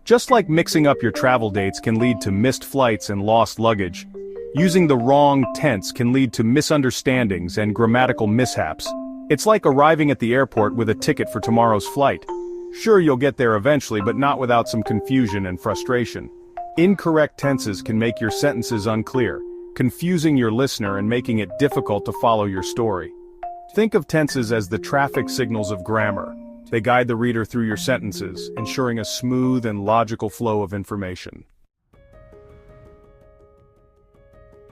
Just like mixing up your travel dates can lead to missed flights and lost luggage, using the wrong tense can lead to misunderstandings and grammatical mishaps. It's like arriving at the airport with a ticket for tomorrow's flight. Sure, you'll get there eventually, but not without some confusion and frustration. Incorrect tenses can make your sentences unclear, confusing your listener and making it difficult to follow your story. Think of tenses as the traffic signals of grammar. They guide the reader through your sentences, ensuring a smooth and logical flow of information.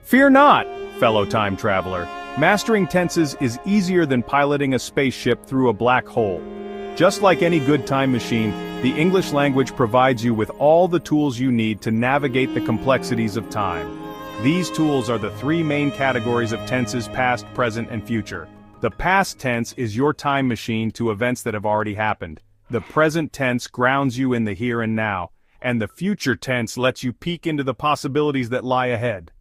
Fear not, fellow time traveler. Mastering tenses is easier than piloting a spaceship through a black hole. Just like any good time machine, the English language provides you with all the tools you need to navigate the complexities of time. These tools are the three main categories of tenses: past, present, and future. The past tense is your time machine to events that have already happened. The present tense grounds you in the here and now, and the future tense lets you peek into the possibilities that lie ahead.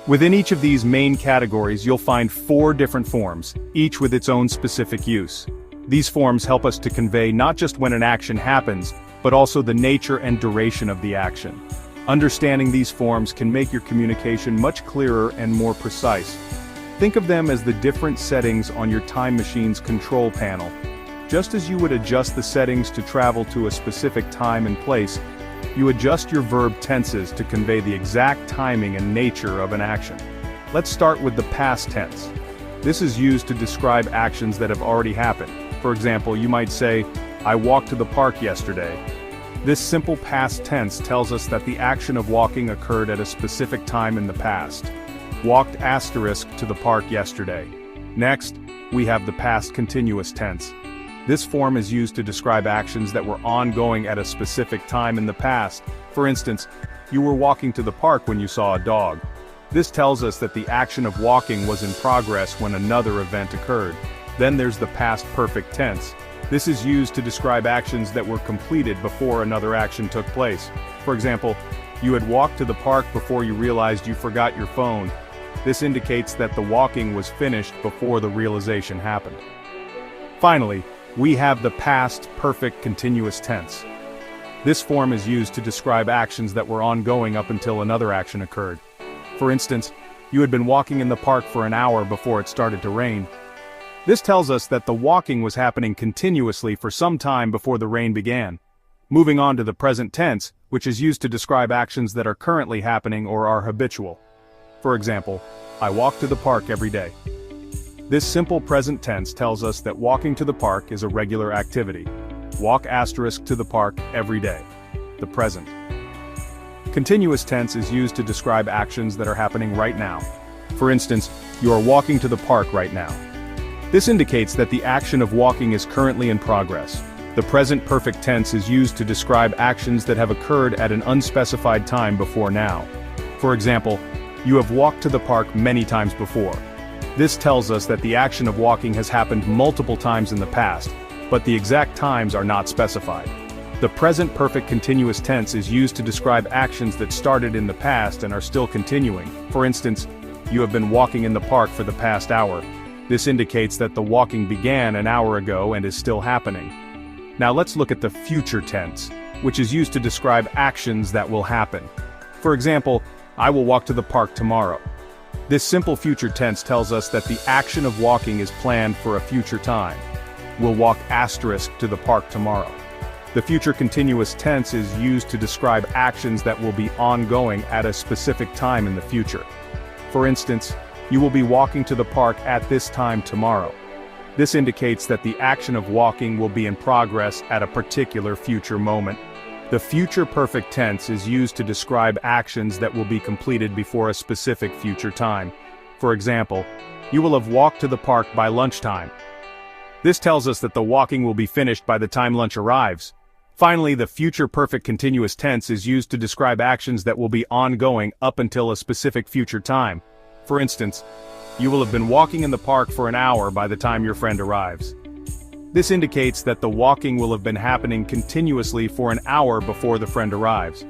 Within each of these main categories, you'll find 4 different forms, each with its own specific use. These forms help us to convey not just when an action happens, but also the nature and duration of the action. Understanding these forms can make your communication much clearer and more precise. Think of them as the different settings on your time machine's control panel. Just as you would adjust the settings to travel to a specific time and place, you adjust your verb tenses to convey the exact timing and nature of an action. Let's start with the past tense. This is used to describe actions that have already happened. For example, you might say, "I walked to the park yesterday." This simple past tense tells us that the action of walking occurred at a specific time in the past. Walked to the park yesterday. Next, we have the past continuous tense. This form is used to describe actions that were ongoing at a specific time in the past. For instance, you were walking to the park when you saw a dog. This tells us that the action of walking was in progress when another event occurred. Then there's the past perfect tense. This is used to describe actions that were completed before another action took place. For example, you had walked to the park before you realized you forgot your phone. This indicates that the walking was finished before the realization happened. Finally, we have the past perfect continuous tense. This form is used to describe actions that were ongoing up until another action occurred. For instance, you had been walking in the park for an hour before it started to rain. This tells us that the walking was happening continuously for some time before the rain began. Moving on to the present tense, which is used to describe actions that are currently happening or are habitual. For example, I walk to the park every day. This simple present tense tells us that walking to the park is a regular activity. Walk to the park every day. The present. Continuous tense is used to describe actions that are happening right now. For instance, you are walking to the park right now. This indicates that the action of walking is currently in progress. The present perfect tense is used to describe actions that have occurred at an unspecified time before now. For example, you have walked to the park many times before. This tells us that the action of walking has happened multiple times in the past, but the exact times are not specified. The present perfect continuous tense is used to describe actions that started in the past and are still continuing. For instance, you have been walking in the park for the past hour. This indicates that the walking began an hour ago and is still happening. Now let's look at the future tense, which is used to describe actions that will happen. For example, I will walk to the park tomorrow. This simple future tense tells us that the action of walking is planned for a future time. We'll walk to the park tomorrow. The future continuous tense is used to describe actions that will be ongoing at a specific time in the future. For instance, you will be walking to the park at this time tomorrow. This indicates that the action of walking will be in progress at a particular future moment. The future perfect tense is used to describe actions that will be completed before a specific future time. For example, you will have walked to the park by lunchtime. This tells us that the walking will be finished by the time lunch arrives. Finally, the future perfect continuous tense is used to describe actions that will be ongoing up until a specific future time. For instance, you will have been walking in the park for an hour by the time your friend arrives. This indicates that the walking will have been happening continuously for an hour before the friend arrives.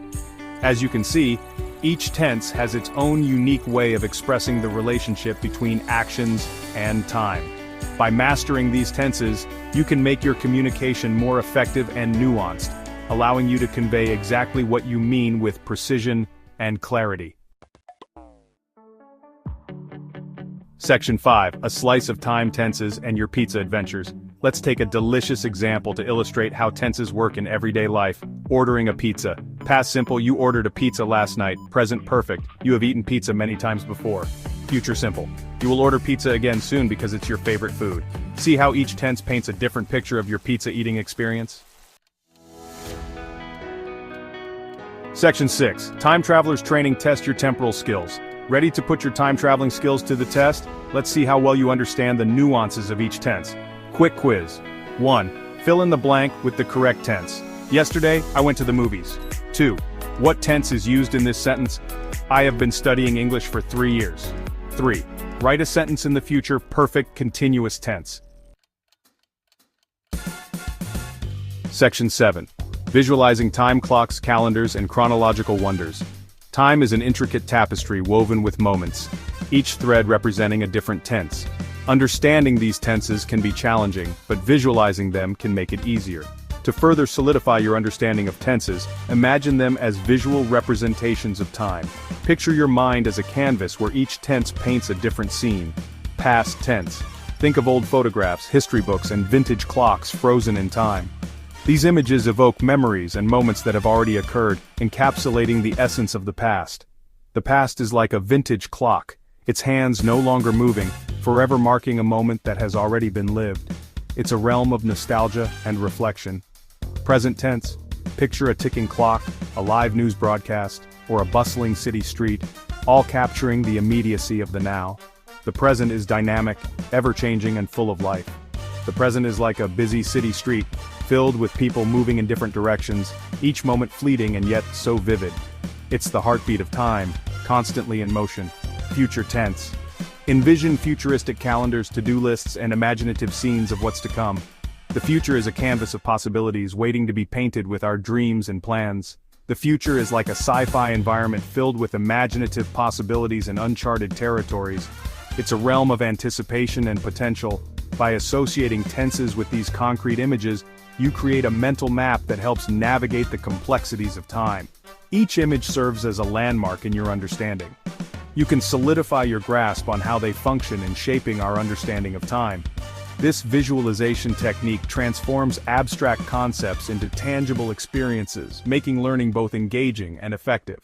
As you can see, each tense has its own unique way of expressing the relationship between actions and time. By mastering these tenses, you can make your communication more effective and nuanced, allowing you to convey exactly what you mean with precision and clarity. Section 5. A slice of time tenses and your pizza adventures. Let's take a delicious example to illustrate how tenses work in everyday life. Ordering a pizza. Past simple, you ordered a pizza last night. Present perfect, you have eaten pizza many times before. Future simple, you will order pizza again soon because it's your favorite food. See how each tense paints a different picture of your pizza eating experience? Section 6. Time Travelers Training. Test your temporal skills. Ready to put your time traveling skills to the test? Let's see how well you understand the nuances of each tense. Quick quiz. 1. Fill in the blank with the correct tense. Yesterday, I went to the movies. 2. What tense is used in this sentence? I have been studying English for 3 years. 3. Write a sentence in the future perfect continuous tense. Section 7. Visualizing time clocks, calendars, and chronological wonders. Time is an intricate tapestry woven with moments, each thread representing a different tense. Understanding these tenses can be challenging, but visualizing them can make it easier. To further solidify your understanding of tenses, imagine them as visual representations of time. Picture your mind as a canvas where each tense paints a different scene. Past tense. Think of old photographs, history books, and vintage clocks frozen in time. These images evoke memories and moments that have already occurred, encapsulating the essence of the past. The past is like a vintage clock, its hands no longer moving, forever marking a moment that has already been lived. It's a realm of nostalgia and reflection. Present tense. Picture a ticking clock, a live news broadcast, or a bustling city street, all capturing the immediacy of the now. The present is dynamic, ever-changing, and full of life. The present is like a busy city street, filled with people moving in different directions, each moment fleeting and yet so vivid. It's the heartbeat of time, constantly in motion. Future tense. Envision futuristic calendars, to-do lists, and imaginative scenes of what's to come. The future is a canvas of possibilities waiting to be painted with our dreams and plans. The future is like a sci-fi environment filled with imaginative possibilities and uncharted territories. It's a realm of anticipation and potential. By associating tenses with these concrete images, you create a mental map that helps navigate the complexities of time. Each image serves as a landmark in your understanding. You can solidify your grasp on how they function in shaping our understanding of time. This visualization technique transforms abstract concepts into tangible experiences, making learning both engaging and effective.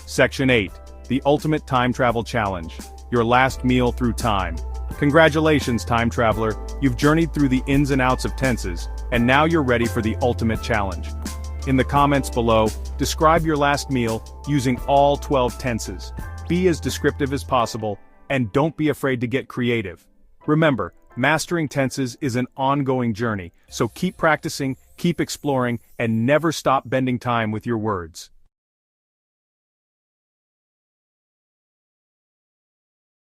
Section 8. The Ultimate Time Travel Challenge. Your last meal through time. Congratulations, time traveler, you've journeyed through the ins and outs of tenses, and now you're ready for the ultimate challenge. In the comments below, describe your last meal using all 12 tenses. Be as descriptive as possible, and don't be afraid to get creative. Remember, mastering tenses is an ongoing journey, so keep practicing, keep exploring, and never stop bending time with your words.